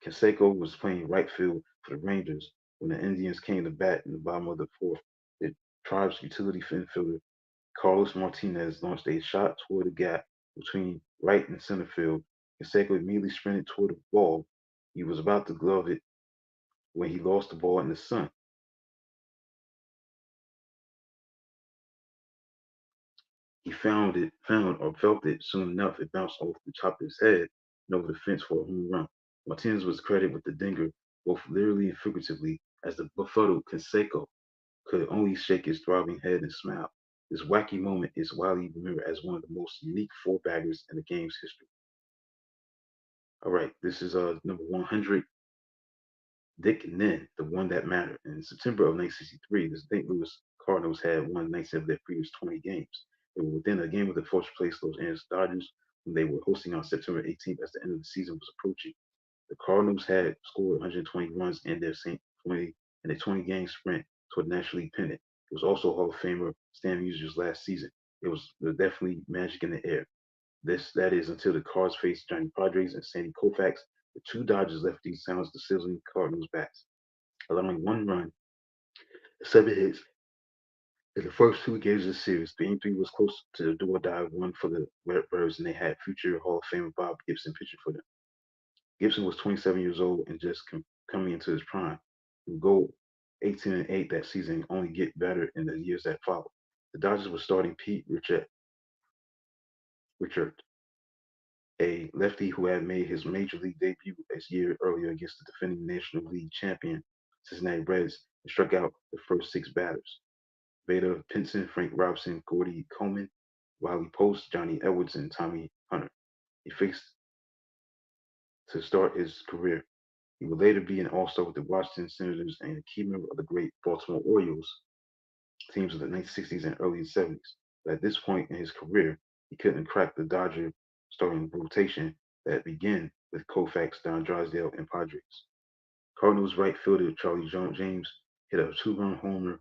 Canseco was playing right field for the Rangers when the Indians came to bat in the bottom of the fourth. The tribe's utility infielder, Carlos Martinez, launched a shot toward the gap between right and center field. Canseco immediately sprinted toward the ball. He was about to glove it when he lost the ball in the sun. He found or felt it soon enough. It bounced off the top of his head and over the fence for a home run. Martinez was credited with the dinger, both literally and figuratively. as the befuddled Canseco could only shake his throbbing head and smile. This wacky moment is widely remembered as one of the most unique four baggers in the game's history. All right, this is number 100, Dick Nen, the one that mattered. In September of 1963, the St. Louis Cardinals had won 19 of their previous 20 games. They were within a game of the first place Los Angeles Dodgers, whom they were hosting on September 18th as the end of the season was approaching. The Cardinals had scored 120 runs in their 20 in a 20-game sprint toward National League pennant. It was also Hall of Famer Stan Musier's last season. There was definitely magic in the air. That is until the Cards faced Johnny Padres and Sandy Koufax. The two Dodgers lefties silenced the sizzling Cardinals bats, allowing one run, seven hits in the first two games of the series. Game three was close to the do or die one for the Redbirds, and they had future Hall of Famer Bob Gibson pitching for them. Gibson was 27 years old and just coming into his prime. He would go 18-8 that season and only get better in the years that followed. The Dodgers were starting Pete Richard, a lefty who had made his major league debut a year earlier against the defending National League champion Cincinnati Reds and struck out the first six batters. Vader Pinson, Frank Robinson, Gordy Coleman, Wiley Post, Johnny Edwards, and Tommy Hunter. He faced to start his career. He would later be an All-Star with the Washington Senators and a key member of the great Baltimore Orioles teams of the 1960s and early 70s. But at this point in his career, he couldn't crack the Dodger starting rotation that began with Koufax, Don Drysdale, and Padres. Cardinals right fielder Charlie James hit a two-run homer.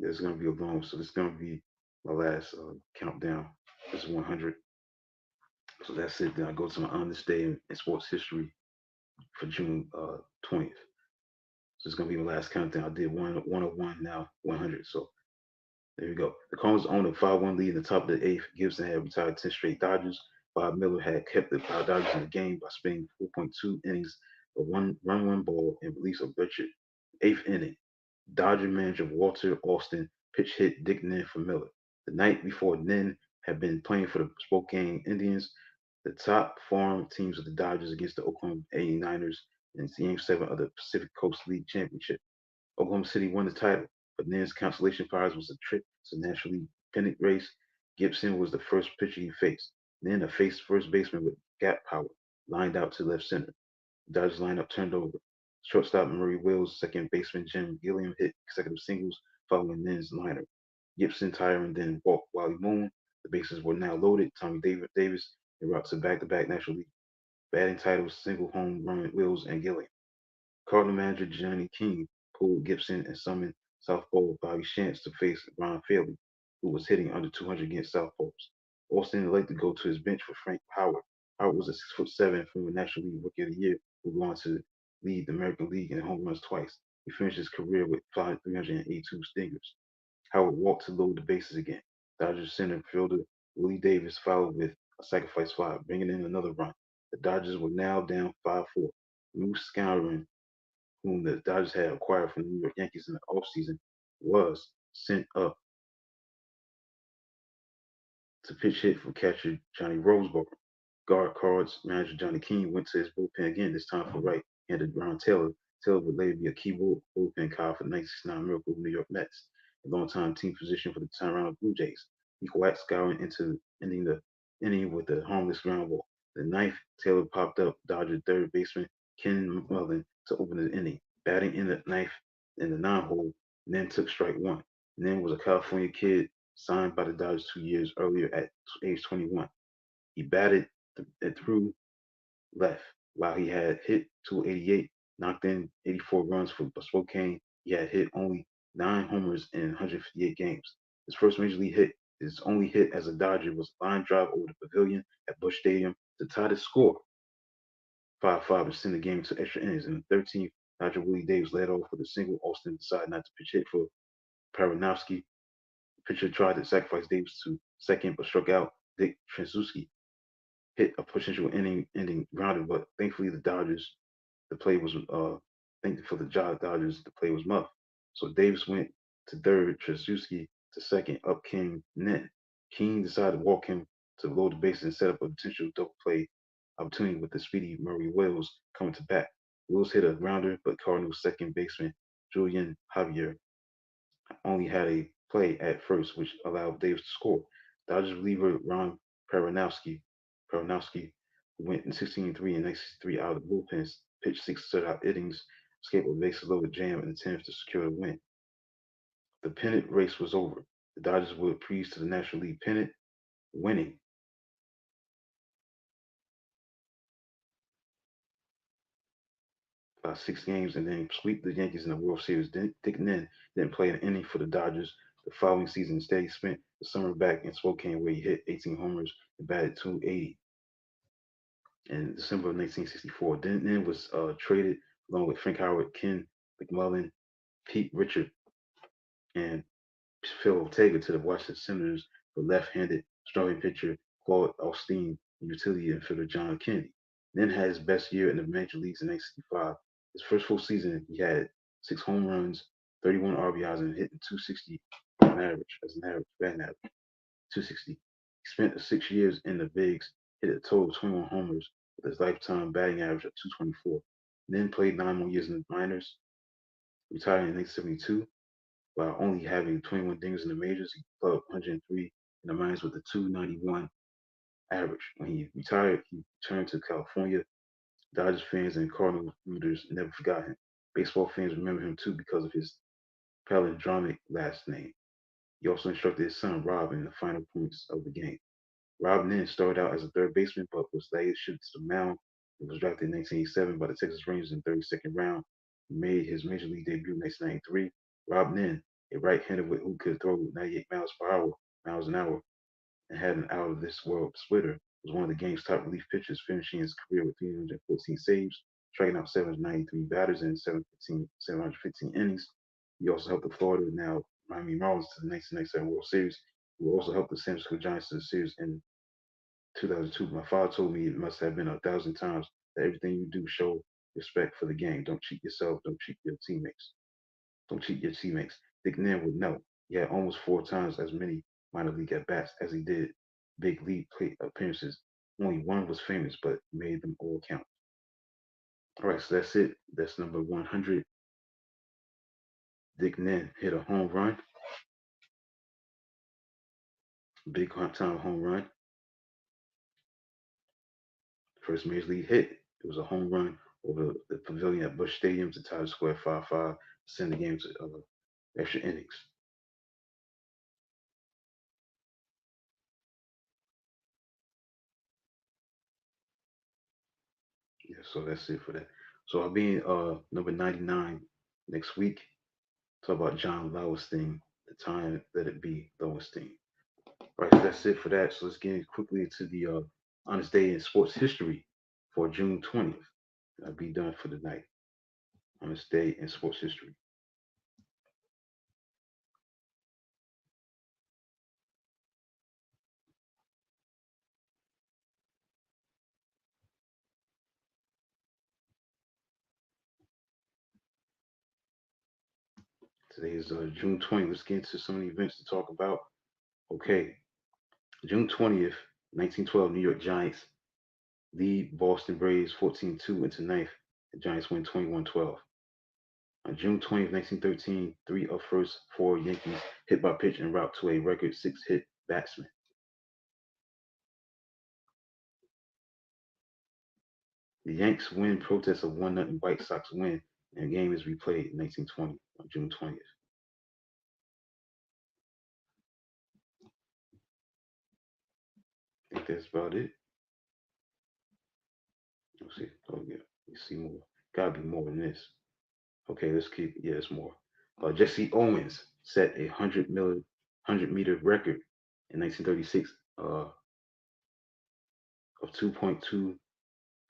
It's going to be a long, so this is going to be my last countdown. This is 100. So that's it. Then I go to my on this day in sports history for June 20th. So it's gonna be my last countdown. I did 101, now 100. So there you go. The Cardinals owned a 5-1 lead in the top of the eighth. Gibson had retired 10 straight Dodgers. Bob Miller had kept the Dodgers in the game by spending 4.2 innings of one ball and release of Richard. Eighth inning, Dodger manager Walter Austin pitch hit Dick Nen for Miller. The night before, Nen had been playing for the Spokane Indians, the top farm teams of the Dodgers against the Oakland 89ers in Game 7 of the Pacific Coast League Championship. Oklahoma City won the title, but Nen's consolation prize was a trip to the National League pennant race. Gibson was the first pitcher he faced. Nen, a faced first baseman with gap power, lined out to left center. The Dodgers lineup turned over. Shortstop Murray Wills, second baseman Jim Gilliam hit consecutive singles following Nen's liner. Gibson, Tyron, then walked Wally Moon. The bases were now loaded. Tommy Davis en route to back-to-back National League batting titles, single home run Wills and Gilliam. Cardinal manager Johnny King pulled Gibson and summoned Southpaw Bobby Shantz to face Ron Fairley, who was hitting under 200 against Southpaws. Austin elected to go to his bench for Frank Howard. Howard was a 6'7" former National League Rookie of the Year who went on to lead the American League in home runs twice. He finished his career with 382 stingers. Howard walked to load the bases again. Dodgers center fielder Willie Davis followed with a sacrifice fly, bringing in another run. The Dodgers were now down 5-4. Lou Skowron, whom the Dodgers had acquired from the New York Yankees in the offseason, was sent up to pitch hit for catcher Johnny Roseboro. Guard Cards manager Johnny King went to his bullpen again, this time for right-handed Ron Taylor. Taylor would later be a key bullpen call for the 1969 Miracle New York Mets, a long-time team physician for the Toronto Blue Jays. He whacked Skowron into ending the inning with a harmless ground ball. The ninth, Taylor popped up Dodger third baseman Ken McMullen to open the inning. Batting in the ninth in the nine-hole, Nen took strike one. Nen was a California kid signed by the Dodgers 2 years earlier at age 21. He batted and threw left. While he had hit 288, knocked in 84 runs for Spokane, he had hit only 9 homers in 158 games. His first major league hit, his only hit as a Dodger, was a line drive over the pavilion at Busch Stadium to tie the score 5-5 and send the game to extra innings. In the 13th, Dodger Willie Davis led off with a single. Austin decided not to pitch hit for Paranowski. The pitcher tried to sacrifice Davis to second, but struck out Dick Tracewski. Hit a potential ending grounder, but thankfully the play was thankfully for the Dodgers, the play was muffed. So Davis went to third, Tracewski to second, up came Nen. King decided to walk him to load the bases and set up a potential double play opportunity with the speedy Murray Wills coming to bat. Wills hit a grounder, but Cardinals second baseman Julian Javier only had a play at first, which allowed Davis to score. Dodgers reliever Ron Peronowski, who went in 16-3 and 1963 out of the bullpen, pitched six shutout innings, escaped a bases loaded jam in the 10th to secure the win. The pennant race was over. The Dodgers would prease to the National League pennant, winning by 6 games and then sweep the Yankees in the World Series. Dick Nen didn't play an inning for the Dodgers the following season. Instead, he spent the summer back in Spokane where he hit 18 homers and batted 280 in December of 1964. Nen was traded along with Frank Howard, Ken McMullen, Pete Richard, and Phil Ortega to the Washington Senators for left-handed starting pitcher Claude Austin and utility infielder John Kennedy. Then had his best year in the major leagues in 1965. His first full season, he had 6 home runs, 31 RBIs, and hitting 260 on average as an average batting average. 260. He spent 6 years in the bigs, hit a total of 21 homers with his lifetime batting average of 224. Then played 9 more years in the minors, retired in 1972 while only having 21 dingers in the majors. He put up 103 in the minors with a 291 average. When he retired, he returned to California. Dodgers fans and Cardinals readers never forgot him. Baseball fans remember him too because of his palindromic last name. He also instructed his son Rob in the final points of the game. Rob Nen started out as a third baseman but was later shipped to the mound and was drafted in 1987 by the Texas Rangers in the 32nd round. He made his major league debut in 1993. Rob Nen, a right-hander who could throw 98 miles an hour, and had an out-of-this-world splitter, was one of the game's top relief pitchers, finishing his career with 314 saves, striking out 793 batters in 715 innings. He also helped the Florida, now Miami Marlins, to the 1997 World Series. He also helped the San Francisco Giants to the series in 2002. My father told me it must have been 1,000 times that everything you do show respect for the game. Don't cheat yourself. Don't cheat your teammates. Don't cheat your teammates. Dick Nair would know. He had almost 4 times as many minor league at bats as he did big league plate appearances. Only one was famous, but he made them all count. All right, so that's it. That's number 100. Dick Nen hit a home run, big time home run. First major league hit. It was a home run over the pavilion at Busch Stadium to tie the score at 5-5, send the game to extra innings. Yeah, so that's it for that. So I'll be number 99 next week. Talk about John Lowenstein, the time that it be Lowenstein. All right, so that's it for that. So let's get quickly into the honest day in sports history for June 20th. I'll be done for the night. Honest day in sports history. Today is June 20th. Let's get into some of the events to talk about. Okay, June 20th, 1912, New York Giants lead Boston Braves 14-2 into ninth. The Giants win 21-12. On June 20th, 1913, three of first four Yankees hit by pitch en route to a record six-hit batsman. The Yanks win protest of 1-0 White Sox win, and the game is replayed in 1920 on June 20th. I think that's about it. Let's see. Oh, yeah. You see more. Gotta be more than this. Okay, let's keep. Yeah, it's more. Jesse Owens set a 100-meter record in 1936 of 2.2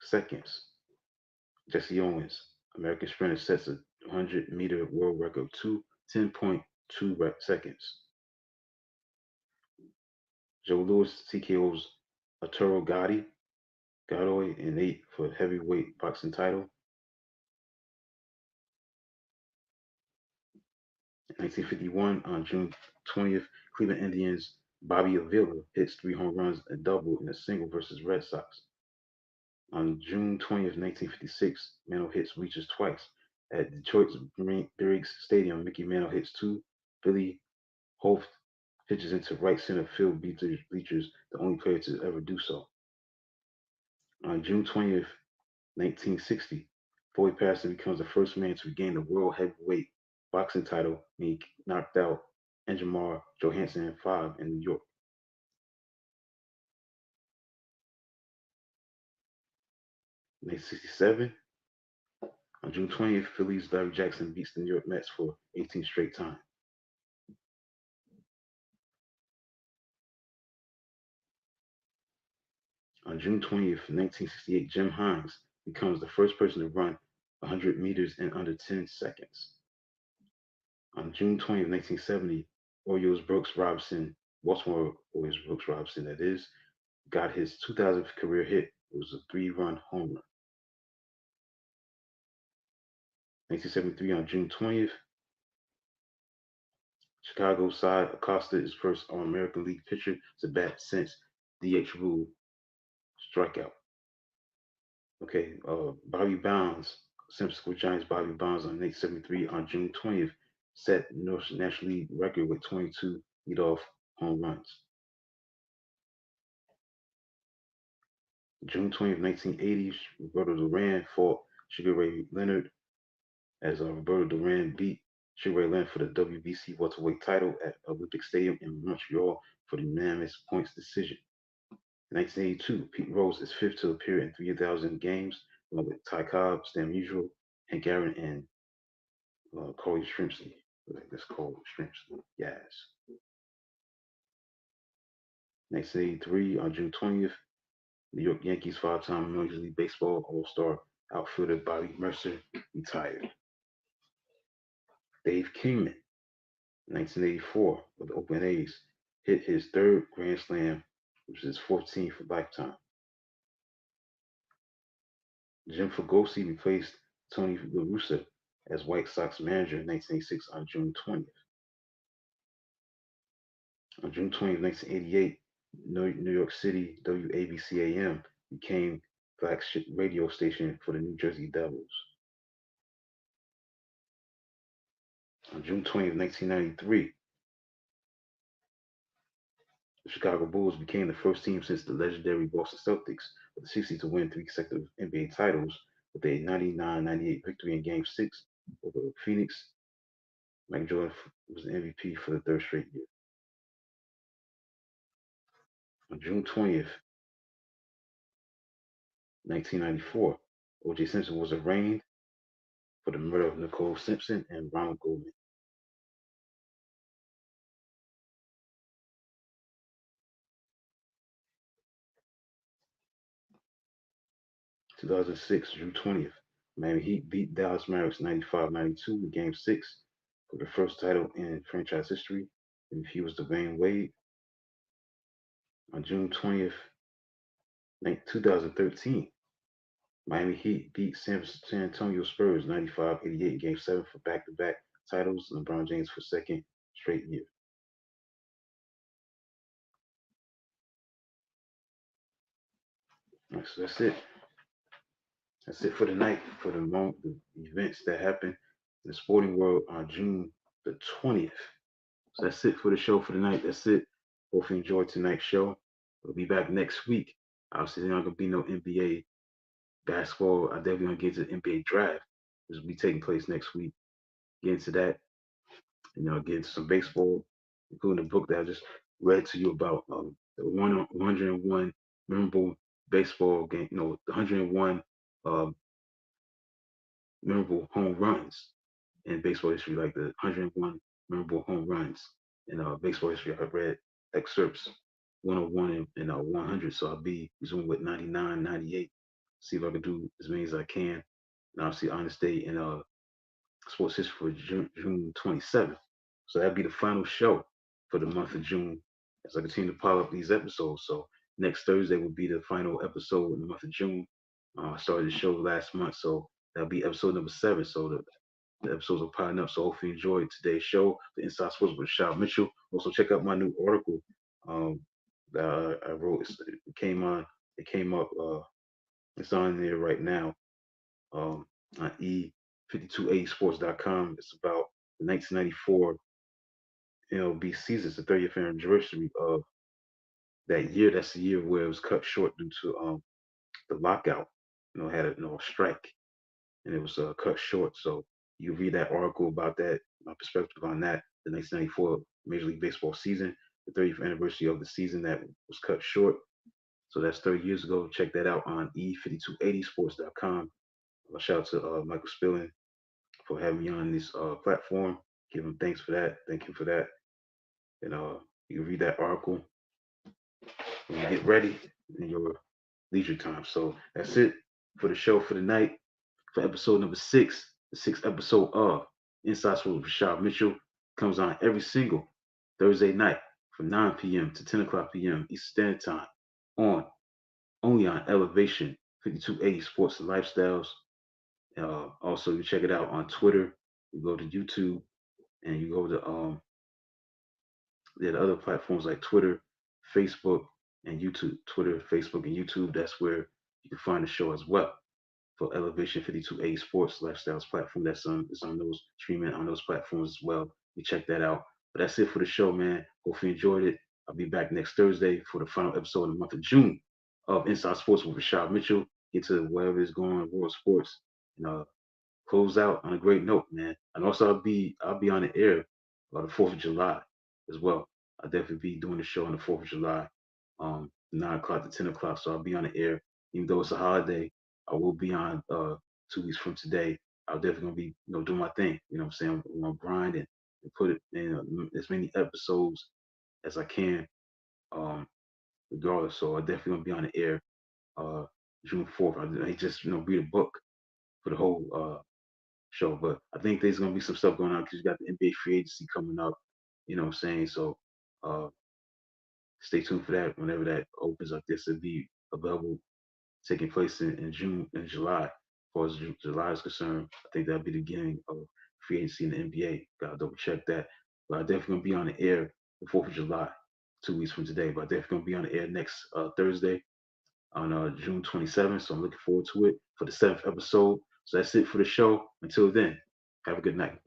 seconds. Jesse Owens, American sprinter, sets a 100-meter world record of 10.2 seconds. Joe Louis TKO's Arturo Godoy in 8 for heavyweight boxing title. In 1951, on June 20th, Cleveland Indians Bobby Avila hits 3 home runs and double in a single versus Red Sox. On June 20th, 1956, Mantle hits reaches twice. At Detroit's Briggs Stadium, Mickey Mantle hits two. Billy Holt pitches into right center field bleachers, the only player to ever do so. On June 20th, 1960, Floyd Patterson becomes the first man to regain the world heavyweight boxing title when he knocked out Enjamar Johansson in 5 in New York. 1967, on June 20th, Phillies Larry Jackson beats the New York Mets for 18th straight time. On June 20th, 1968, Jim Hines becomes the first person to run 100 meters in under 10 seconds. On June 20th, 1970, Orioles Brooks Robinson, Baltimore Orioles Brooks Robinson, that is, got his 2000th career hit. It was a 3-run home run. 1973, on June 20th, Chicago side Acosta is first All-American League pitcher to bat since DH rule strikeout. Okay, Bobby Bonds, San Francisco Giants Bobby Bonds on 1973 on June 20th set National League record with 22 leadoff home runs. June 20th, 1980, Roberto Duran fought Sugar Ray Leonard as Roberto Duran beat Sugar Ray Leonard for the WBC welterweight title at Olympic Stadium in Montreal for the unanimous points decision. In 1982, Pete Rose is fifth to appear in 3,000 games, along with Ty Cobb, Stan Musial, Hank Aaron, and Corey Shrimpsey. Let's call it Shrimpsey. Yes. 1983, on June 20th, New York Yankees five-time Major League Baseball All-Star outfielder Bobby Mercer retired. Dave Kingman, 1984, with the Oakland A's, hit his third Grand Slam, which is his 14th lifetime. Jim Fregosi replaced Tony La Russa as White Sox manager in 1986 on June 20th. On June 20th, 1988, New York City WABC-AM became flagship radio station for the New Jersey Devils. On June 20th, 1993, the Chicago Bulls became the first team since the legendary Boston Celtics of the 60s to win three consecutive NBA titles with a 99-98 victory in Game 6 over Phoenix. Mike Jordan was the MVP for the third straight year. On June 20th, 1994, O.J. Simpson was arraigned for the murder of Nicole Simpson and Ronald Goldman. 2006, June 20th, Miami Heat beat Dallas Mavericks 95-92 in Game 6 for the first title in franchise history. MVP was Dwayne Wade. On June 20th, 2013, Miami Heat beat San Antonio Spurs 95-88 in Game 7 for back-to-back titles. LeBron James for second straight year. All right, so that's it. That's it for the night, for the events that happened in the sporting world on June the 20th. So that's it for the show for the night. That's it. Hope you enjoyed tonight's show. We'll be back next week. Obviously, there's not going to be no NBA basketball. I definitely going to get to the NBA draft, which will be taking place next week. Get into that, get into some baseball, including the book that I just read to you about the 101 memorable baseball game, the 101 uh, memorable home runs in baseball history, like the 101 memorable home runs in baseball history. I read excerpts 101 and 100, so I'll be resuming with 99, 98. See if I can do as many as I can. And obviously, Honest Day in sports history for June 27th. So that'll be the final show for the month of June as I continue to pile up these episodes. So next Thursday will be the final episode in the month of June. I started the show last month, so that'll be episode number 7. So the episodes are piling up. So hopefully you enjoyed today's show, the Inside Sports with Rashad Mitchell. Also check out my new article that I wrote. It came up It's on there right now on e5280sports.com. It's about the 1994 MLB season. It's the 30th anniversary of that year. That's the year where it was cut short due to the lockout. Had a strike, and it was cut short. So you read that article about that, my perspective on that, the 1994 Major League Baseball season, the 30th anniversary of the season that was cut short. So that's 30 years ago. Check that out on e5280sports.com. Shout out to Michael Spilling for having me on this platform. Give him thanks for that. Thank him for that. And you can read that article when you get ready in your leisure time. So that's it for the show for the night. For episode number 6, the sixth episode of Inside Sports with Rashad Mitchell comes on every single Thursday night from 9 p.m. to 10 o'clock p.m. Eastern Standard Time on only on Elevation 5280 Sports and Lifestyles. Also, you check it out on Twitter. You go to YouTube and you go to the other platforms like Twitter, Facebook, and YouTube. Twitter, Facebook, and YouTube. That's where you can find the show as well. For Elevation 52A Sports Lifestyles platform. It's on those streaming on those platforms as well. You check that out. But that's it for the show, man. Hope you enjoyed it. I'll be back next Thursday for the final episode of the month of June of Inside Sports with Rashad Mitchell. Get to wherever it's going, world sports, and close out on a great note, man. And also I'll be on the air about the 4th of July as well. I'll definitely be doing the show on the 4th of July, 9 o'clock to 10 o'clock. So I'll be on the air, even though it's a holiday. I will be on 2 weeks from today. I'll definitely gonna be doing my thing. You know what I'm saying? I'm gonna grind and put it in as many episodes as I can, um, regardless. So I definitely gonna be on the air uh, June 4th. I just read a book for the whole show. But I think there's gonna be some stuff going on because you got the NBA free agency coming up. You know what I'm saying? So uh, stay tuned for that. Whenever that opens up, this will be available, taking place in June and July. As far as July is concerned, I think that'll be the beginning of free agency in the NBA. Gotta double check that. But I definitely gonna be on the air the 4th of July, 2 weeks from today. But I definitely gonna be on the air next Thursday on June 27th. So I'm looking forward to it for the 7th episode. So that's it for the show. Until then, have a good night.